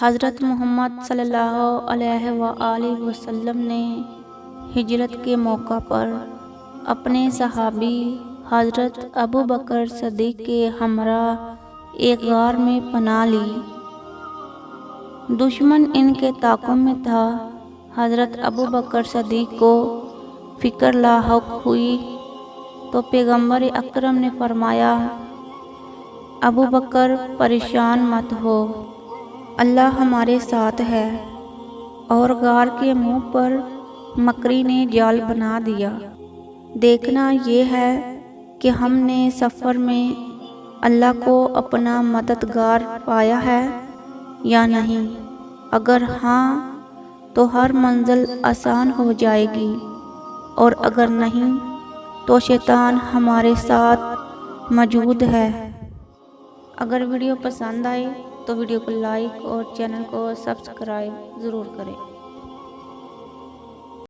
حضرت محمد صلی اللہ علیہ وآلہ وسلم نے ہجرت کے موقع پر اپنے صحابی حضرت ابو بکر صدیق کے ہمراہ ایک غار میں پناہ لی۔ دشمن ان کے تعاقب میں تھا۔ حضرت ابو بکر صدیق کو فکر لاحق ہوئی تو پیغمبر اکرم نے فرمایا، ابو بکر پریشان مت ہو، اللہ ہمارے ساتھ ہے۔ اور غار کے منہ پر مکری نے جال بنا دیا۔ دیکھنا یہ ہے کہ ہم نے سفر میں اللہ کو اپنا مددگار پایا ہے یا نہیں۔ اگر ہاں تو ہر منزل آسان ہو جائے گی، اور اگر نہیں تو شیطان ہمارے ساتھ موجود ہے۔ اگر ویڈیو پسند آئے تو ویڈیو کو لائک اور چینل کو سبسکرائب ضرور کریں۔